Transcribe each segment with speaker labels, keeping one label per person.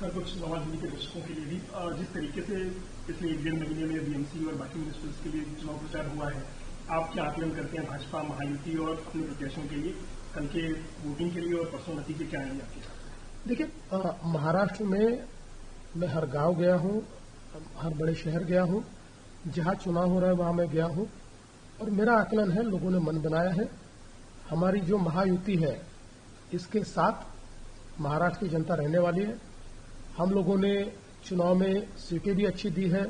Speaker 1: खासकर कुछ नवाज शरीफ के दर्शकों के लिए भी जिस तरीके से पिछले 1-1.5 महीने में बीएमसी और बाकी मिनिस्टर्स के लिए चुनाव प्रचार हुआ है, आप क्या आकलन करते हैं भाजपा महायुति और अपने प्रत्याशियों के लिए कल के वोटिंग के लिए और परसों नतीजे क्या आएंगे आपके?
Speaker 2: देखिए, महाराष्ट्र में मैं हर गांव गया हूं, हर बड़े शहर गया हूं, जहां चुनाव हो रहा है वहां मैं गया हूं और मेरा आकलन है, लोगों ने मन बनाया है। हमारी जो महायुति है इसके साथ महाराष्ट्र की जनता रहने वाली है। हम लोगों ने चुनाव में सीटें भी अच्छी दी है।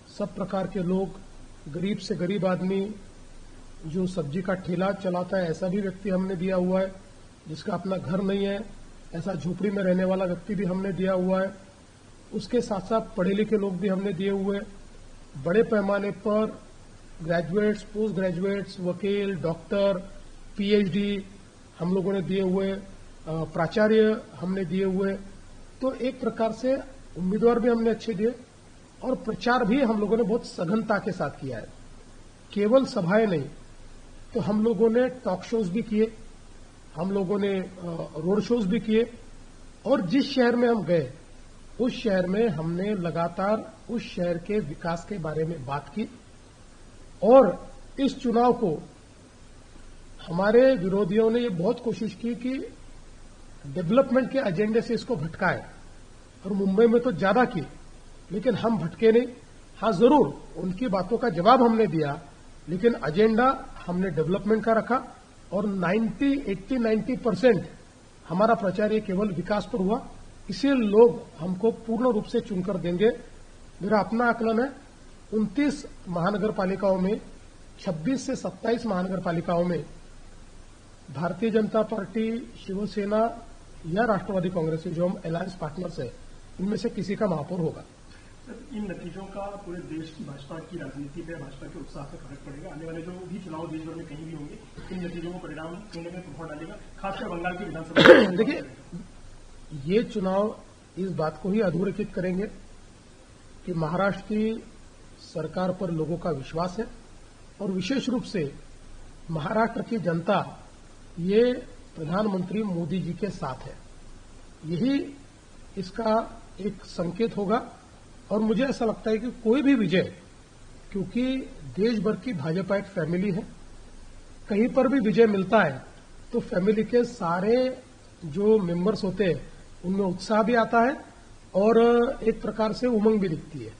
Speaker 2: सब प्रकार के लोग, गरीब से गरीब आदमी, जो सब्जी का ठेला चलाता है ऐसा भी व्यक्ति हमने दिया हुआ है, जिसका अपना घर नहीं है ऐसा झोपड़ी में रहने वाला व्यक्ति भी हमने दिया हुआ है। उसके साथ साथ पढ़े लिखे लोग भी हमने दिए हुए हैं। बड़े पैमाने पर ग्रेजुएट्स, पोस्ट ग्रेजुएट्स, वकील, डॉक्टर, पीएचडी हम लोगों ने दिए हुए, प्राचार्य हमने दिए हुए। तो एक प्रकार से उम्मीदवार भी हमने अच्छे दिए और प्रचार भी हम लोगों ने बहुत सघनता के साथ किया है। केवल सभाएं नहीं, तो हम लोगों ने टॉक शोज भी किए, हम लोगों ने रोड शोज भी किए और जिस शहर में हम गए उस शहर में हमने लगातार उस शहर के विकास के बारे में बात की। और इस चुनाव को हमारे विरोधियों ने ये बहुत कोशिश की कि डेवलपमेंट के एजेंडे से इसको भटकाए और मुंबई में तो ज्यादा की, लेकिन हम भटके नहीं। हाँ, जरूर उनकी बातों का जवाब हमने दिया, लेकिन एजेंडा हमने डेवलपमेंट का रखा और 80-90% हमारा प्रचार ये केवल विकास पर हुआ। इसीलिए लोग हमको पूर्ण रूप से चुनकर देंगे। मेरा अपना आकलन है, 29 महानगर पालिकाओं में, 26 से 27 महानगर पालिकाओं में भारतीय जनता पार्टी, शिवसेना या राष्ट्रवादी कांग्रेस से जो हम अलायंस पार्टनर्स है, इनमें से किसी का महापौर होगा।
Speaker 1: इन नतीजों का पूरे देश की भाजपा की राजनीति पे, भाजपा के उत्साह पर फर्क पड़ेगा। आने वाले जो भी चुनाव देश भर में कहीं भी होंगे, इन नतीजों को परिणाम कहीं न कहीं प्रभाव डालेगा, खासकर बंगाल की विधानसभा।
Speaker 2: देखिए, ये चुनाव इस बात को ही अधोरेखित करेंगे कि महाराष्ट्र की सरकार पर लोगों का विश्वास है और विशेष रूप से महाराष्ट्र की जनता ये प्रधानमंत्री मोदी जी के साथ है। यही इसका एक संकेत होगा और मुझे ऐसा लगता है कि कोई भी विजय, क्योंकि देश भर की भाजपा एक फैमिली है, कहीं पर भी विजय मिलता है तो फैमिली के सारे जो मेंबर्स होते हैं उनमें उत्साह भी आता है और एक प्रकार से उमंग भी दिखती है।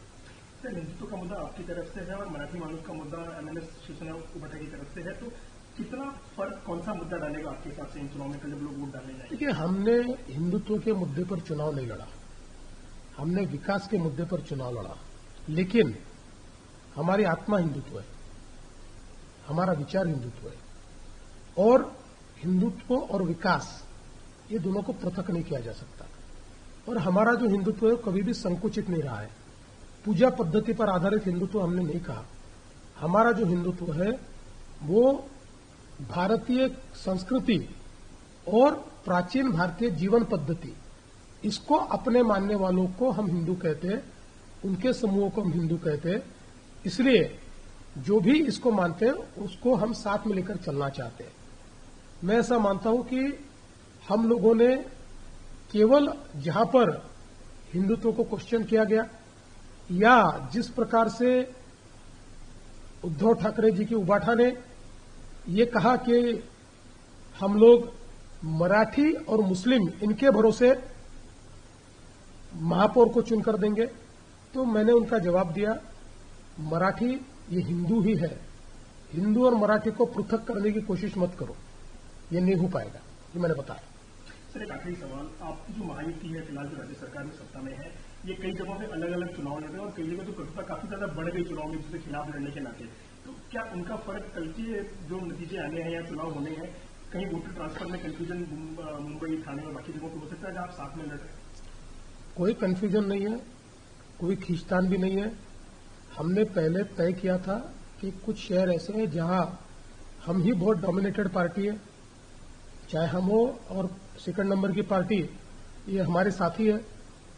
Speaker 1: नेतृत्व का मुद्दा आपकी तरफ से है और मराठी मानुष का मुद्दा एमएनएस शिवसेना उभटा की तरफ से है, तो कितना फर्क, कौन सा मुद्दा डालेगा आपके हिसाब से इन चुनाव में जब लोग वोट डालने जाएंगे?
Speaker 2: देखिए, हमने हिंदुत्व के मुद्दे पर चुनाव नहीं लड़ा, हमने विकास के मुद्दे पर चुनाव लड़ा। लेकिन हमारी आत्मा हिंदुत्व है, हमारा विचार हिंदुत्व है और हिंदुत्व और विकास ये दोनों को पृथक नहीं किया जा सकता। और हमारा जो हिंदुत्व है कभी भी संकुचित नहीं रहा है। पूजा पद्धति पर आधारित हिंदुत्व हमने नहीं कहा। हमारा जो हिंदुत्व है वो भारतीय संस्कृति और प्राचीन भारतीय जीवन पद्धति, इसको अपने मानने वालों को हम हिंदू कहते हैं, उनके समूहों को हम हिंदू कहते हैं। इसलिए जो भी इसको मानते हैं उसको हम साथ में लेकर चलना चाहते हैं। मैं ऐसा मानता हूं कि हम लोगों ने केवल जहां पर हिंदुत्व को क्वेश्चन किया गया या जिस प्रकार से उद्धव ठाकरे जी की उबाठा ने ये कहा कि हम लोग मराठी और मुस्लिम इनके भरोसे महापौर को चुनकर देंगे, तो मैंने उनका जवाब दिया, मराठी ये हिंदू ही है, हिंदू और मराठी को पृथक करने की कोशिश मत करो, ये नहीं हो पाएगा, ये मैंने बताया।
Speaker 1: सर, एक आखिरी सवाल, आपकी जो महायुति है फिलहाल जो राज्य सरकार में सत्ता में है, ये कई जगहों पे अलग अलग चुनाव लड़ रहे हैं और कई जगह तो कटुता काफी ज्यादा बढ़ गई चुनाव में जिसके खिलाफ लड़ने के नाते, तो क्या उनका फर्क कल के जो नतीजे आने हैं या चुनाव होने हैं, कहीं वोटर ट्रांसफर में कंफ्यूजन मुंबई, थाने और बाकी जगहों पर हो सकता है जहां आप साथ में लड़ रहे हैं?
Speaker 2: कोई कंफ्यूजन नहीं है, कोई खींचतान भी नहीं है। हमने पहले तय किया था कि कुछ शहर ऐसे हैं जहां हम ही बहुत डोमिनेटेड पार्टी है, चाहे हम हो और सेकंड नंबर की पार्टी ये हमारे साथी है,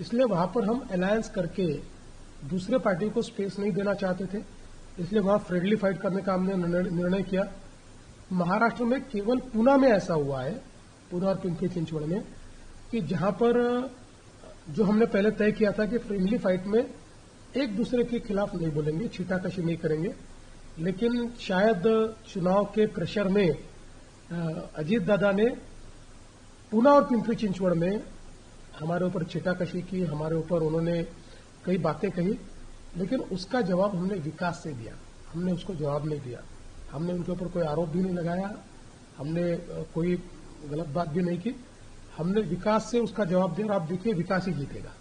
Speaker 2: इसलिए वहां पर हम अलायंस करके दूसरे पार्टी को स्पेस नहीं देना चाहते थे, इसलिए वहां फ्रेंडली फाइट करने का हमने निर्णय किया। महाराष्ट्र में केवल पूना में ऐसा हुआ है, पूना और पिंपरी चिंचवड़ में, कि जहां पर जो हमने पहले तय किया था कि फ्रेंडली फाइट में एक दूसरे के खिलाफ नहीं बोलेंगे, छीटाकशी नहीं करेंगे, लेकिन शायद चुनाव के प्रेशर में अजीत दादा ने पूना और पिंपरी चिंचवड़ में हमारे ऊपर छीटाकशी की, हमारे ऊपर उन्होंने कई बातें कही, लेकिन उसका जवाब हमने विकास से दिया। हमने उसको जवाब नहीं दिया, हमने उनके ऊपर कोई आरोप भी नहीं लगाया, हमने कोई गलत बात भी नहीं की, हमने विकास से उसका जवाब दिया और आप देखिए विकास ही जीतेगा।